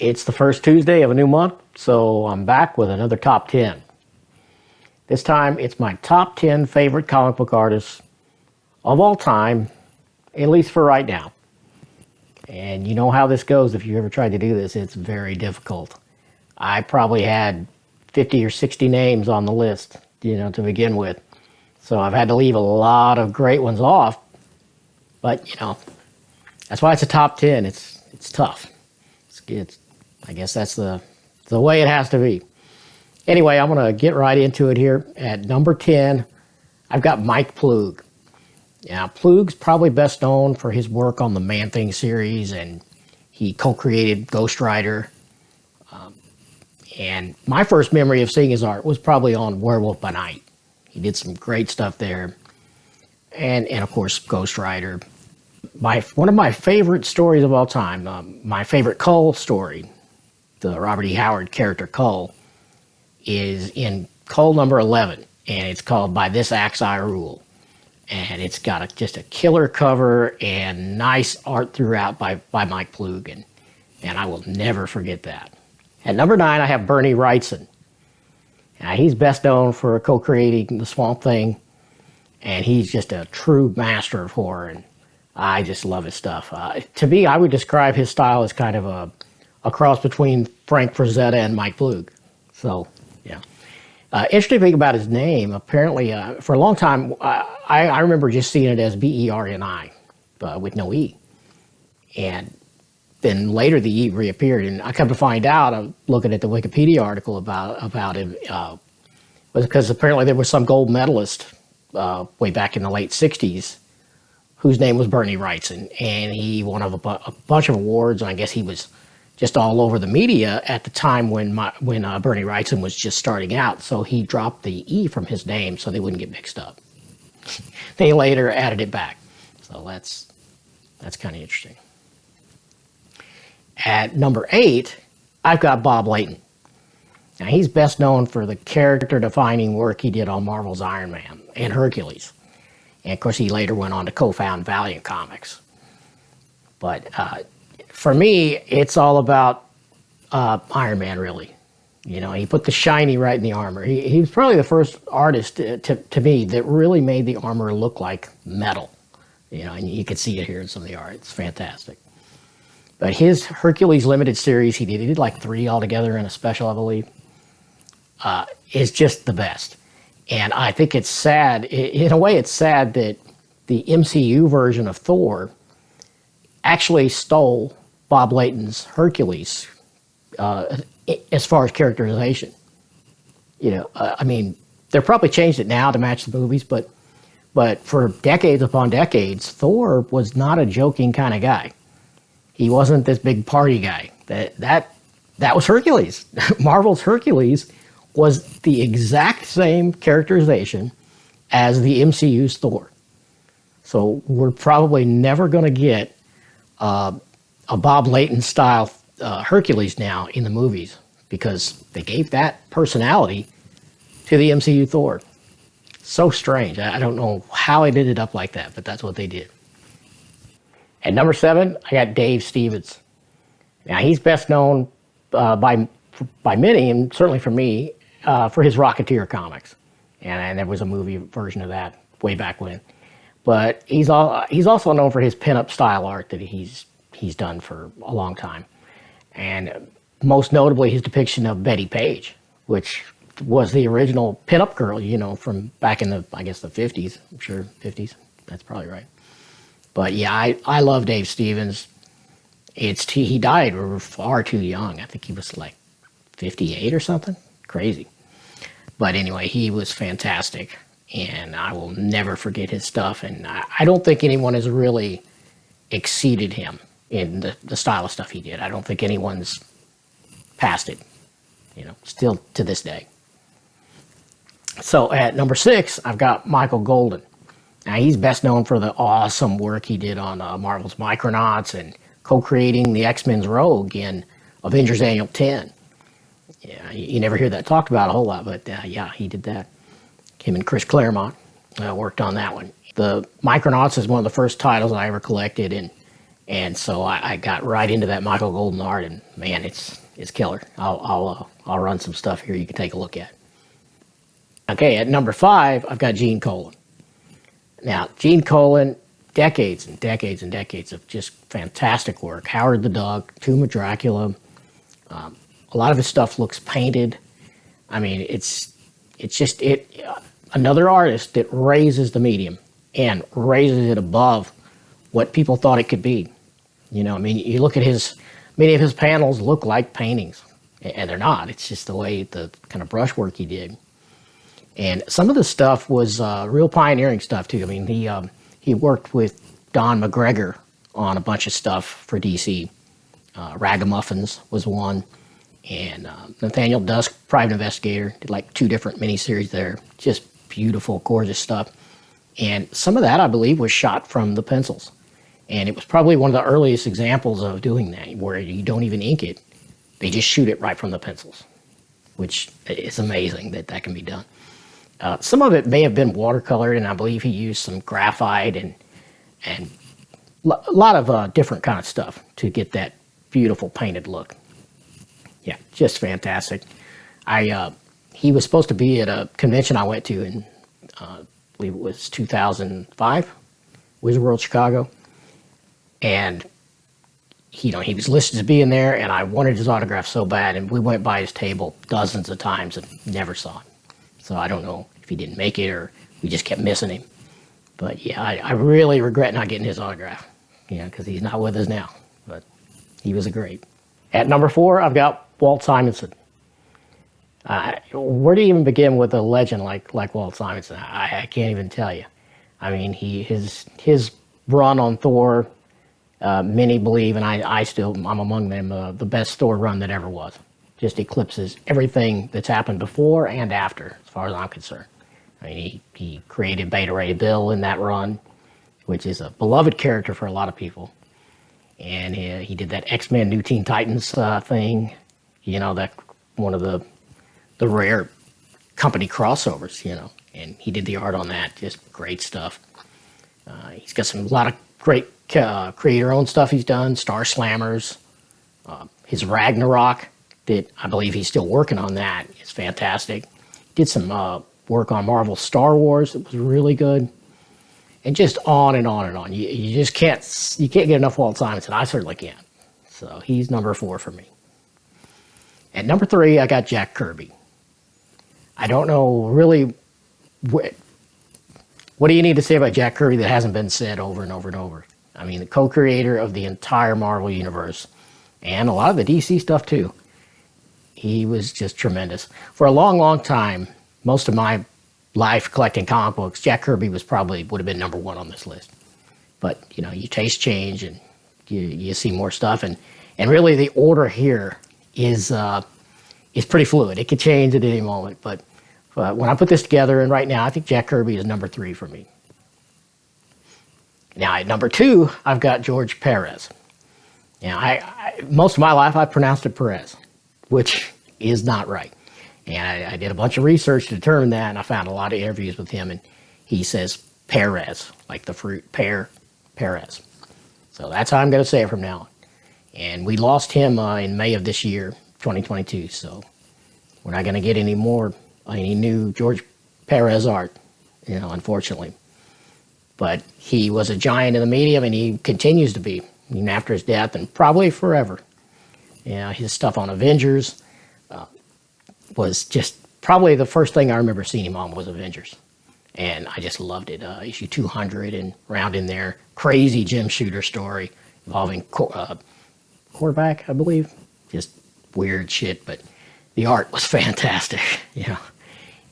It's the first Tuesday of a new month, so I'm back with another top 10. This time, it's my top 10 favorite comic book artists of all time, at least for right now. And you know how this goes if you ever tried to do this. It's very difficult. I probably had 50 or 60 names on the list, to begin with. So I've had to leave a lot of great ones off. But, that's why it's a top 10. It's tough. I guess that's the way it has to be. Anyway, I'm going to get right into it here. At number 10, I've got Mike Ploog. Now, Ploog's probably best known for his work on the Man-Thing series, and he co-created Ghost Rider. And my first memory of seeing his art was probably on Werewolf by Night. He did some great stuff there. And of course, Ghost Rider. One of my favorite stories of all time, my favorite Cull story, the Robert E. Howard character Cull, is in Cull number 11, and it's called By This Axe I Rule. And it's got just a killer cover and nice art throughout by Mike Ploog, and I will never forget that. At number 9, I have Bernie Wrightson. Now, he's best known for co-creating the Swamp Thing, and he's just a true master of horror, and I just love his stuff. To me, I would describe his style as kind of a cross between Frank Frazetta and Mike Ploog. So, yeah. Interesting thing about his name, apparently, for a long time, I remember just seeing it as Berni, with no E. And then later the E reappeared, and I come to find out, I'm looking at the Wikipedia article about him, was because apparently there was some gold medalist way back in the late 60s whose name was Bernie Wrightson, and he won a bunch of awards, and I guess he was just all over the media at the time when Bernie Wrightson was just starting out, so he dropped the E from his name so they wouldn't get mixed up. They later added it back, so that's kind of interesting. At number 8, I've got Bob Layton. Now, he's best known for the character-defining work he did on Marvel's Iron Man and Hercules. And, of course, he later went on to co-found Valiant Comics. But for me, it's all about Iron Man, really. He put the shiny right in the armor. He was probably the first artist, to me, that really made the armor look like metal. And you can see it here in some of the art. It's fantastic. But his Hercules Limited series, he did like 3 altogether in a special, I believe, is just the best. And I think it's sad, in a way it's sad that the MCU version of Thor actually stole Bob Layton's Hercules as far as characterization. I mean, they've probably changed it now to match the movies, but for decades upon decades, Thor was not a joking kind of guy. He wasn't this big party guy. That was Hercules. Marvel's Hercules was the exact same characterization as the MCU's Thor. So we're probably never going to get a Bob Layton style Hercules now in the movies because they gave that personality to the MCU Thor. So strange. I don't know how it ended up like that, but that's what they did. At number 7, I got Dave Stevens. Now, he's best known by many, and certainly for me, for his Rocketeer comics. And there was a movie version of that way back when. But he's also known for his pinup style art that he's done for a long time. And most notably, his depiction of Betty Page, which was the original pinup girl, from back in the 50s. I'm sure 50s. That's probably right. But yeah, I love Dave Stevens. He died far too young. I think he was like 58 or something. Crazy. But anyway, he was fantastic, and I will never forget his stuff. And I don't think anyone has really exceeded him in the style of stuff he did. I don't think anyone's passed it, still to this day. So at number 6, I've got Michael Golden. Now, he's best known for the awesome work he did on Marvel's Micronauts and co-creating the X-Men's Rogue in Avengers Annual 10. Yeah, you never hear that talked about a whole lot, but yeah, he did that. Him and Chris Claremont worked on that one. The Micronauts is one of the first titles I ever collected, and And so I got right into that Michael Golden art, and man, it's killer. I'll run some stuff here you can take a look at. Okay, at number 5, I've got Gene Colan. Now, Gene Colan, decades and decades and decades of just fantastic work. Howard the Duck, Tomb of Dracula. A lot of his stuff looks painted. I mean, it's just another artist that raises the medium and raises it above what people thought it could be. You know, I mean, you look at many of his panels look like paintings, and they're not. It's just the way, the kind of brushwork he did. And some of the stuff was real pioneering stuff too. I mean, he worked with Don McGregor on a bunch of stuff for DC. Ragamuffins was one, and Nathaniel Dusk, Private Investigator, did like 2 different miniseries there. Just beautiful, gorgeous stuff. And some of that, I believe, was shot from the pencils. And it was probably one of the earliest examples of doing that, where you don't even ink it. They just shoot it right from the pencils, which is amazing that can be done. Some of it may have been watercolored, and I believe he used some graphite and a lot of different kind of stuff to get that beautiful painted look. Yeah, just fantastic. He was supposed to be at a convention I went to in, I believe it was 2005, Wizard World Chicago, and he was listed to be in there, and I wanted his autograph so bad, and we went by his table dozens of times and never saw him. So I don't know if he didn't make it or we just kept missing him. But yeah, I really regret not getting his autograph, because he's not with us now. But he was a great. At number 4, I've got Walt Simonson. Where do you even begin with a legend like Walt Simonson? I can't even tell you. I mean, his run on Thor, many believe, and I'm among them, the best Thor run that ever was. Just eclipses everything that's happened before and after, as far as I'm concerned. I mean, he created Beta Ray Bill in that run, which is a beloved character for a lot of people. And he did that X-Men New Teen Titans thing, that one of the rare company crossovers, and he did the art on that. Just great stuff. He's got a lot of great creator-owned stuff he's done, Star Slammers, his Ragnarok, that I believe he's still working on that. It's fantastic. Did some work on Marvel Star Wars. It was really good. And just on and on and on. You just can't get enough Walt Simonson. I certainly can't. So he's number 4 for me. At number 3, I got Jack Kirby. I don't know really what do you need to say about Jack Kirby that hasn't been said over and over and over. I mean, the co-creator of the entire Marvel Universe and a lot of the DC stuff too. He was just tremendous. For a long, long time, most of my life collecting comic books, Jack Kirby would have been number 1 on this list. But, you taste change and you see more stuff. And really the order here is pretty fluid. It could change at any moment. But when I put this together, and right now, I think Jack Kirby is number 3 for me. Now, at number 2, I've got George Perez. Now, most of my life, I pronounced it Perez, which is not right. And I did a bunch of research to determine that, and I found a lot of interviews with him, and he says Perez, like the fruit, Perez. So that's how I'm going to say it from now on. And we lost him in May of this year, 2022, so we're not going to get any new George Perez art, unfortunately. But he was a giant in the medium, and he continues to be, even after his death, and probably forever. His stuff on Avengers was just probably the first thing I remember seeing him on was Avengers. And I just loved it. Issue 200 and around in there, crazy Jim Shooter story involving quarterback, I believe. Just weird shit, but the art was fantastic,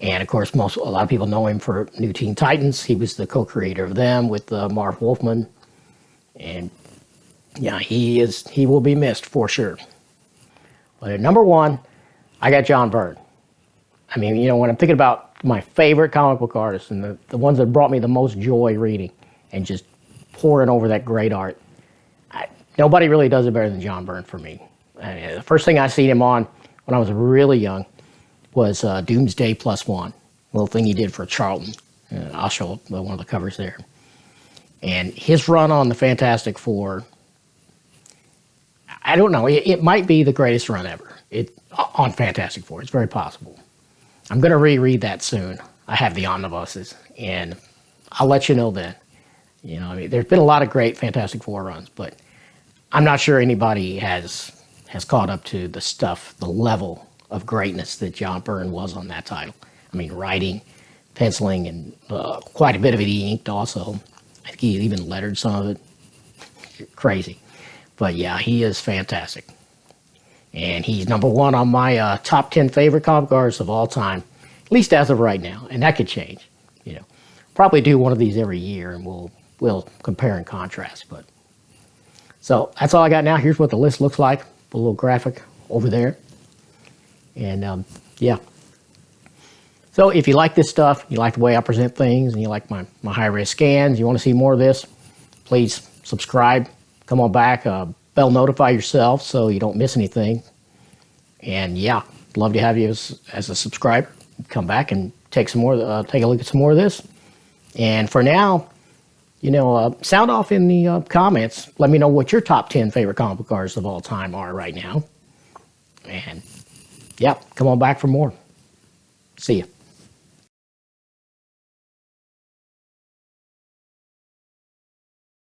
And of course, a lot of people know him for New Teen Titans. He was the co-creator of them with Marv Wolfman. And yeah, he will be missed for sure. But at number 1, I got John Byrne. I mean, when I'm thinking about my favorite comic book artists and the ones that brought me the most joy reading and just pouring over that great art, nobody really does it better than John Byrne for me. The first thing I seen him on when I was really young was Doomsday +1, little thing he did for Charlton. I'll show one of the covers there. And his run on the Fantastic Four I don't know. It might be the greatest run ever. On Fantastic Four. It's very possible. I'm going to reread that soon. I have the omnibuses, and I'll let you know then. You know, I mean, there's been a lot of great Fantastic Four runs, but I'm not sure anybody has caught up to the level of greatness that John Byrne was on that title. I mean, writing, penciling, and quite a bit of it he inked also. I think he even lettered some of it. Crazy. But yeah, he is fantastic. And he's #1 on my top 10 favorite comic artists of all time, at least as of right now. And that could change. You know, probably do one of these every year, and we'll compare and contrast. But so that's all I got now. Here's what the list looks like. A little graphic over there. And yeah. So if you like this stuff, you like the way I present things, and you like my high-res scans, you want to see more of this, please subscribe. Come on back. Bell notify yourself so you don't miss anything. And yeah, love to have you as a subscriber. Come back and take a look at some more of this. And for now, you know, sound off in the comments. Let me know what your top 10 favorite comic book artists of all time are right now. And yeah, come on back for more. See ya.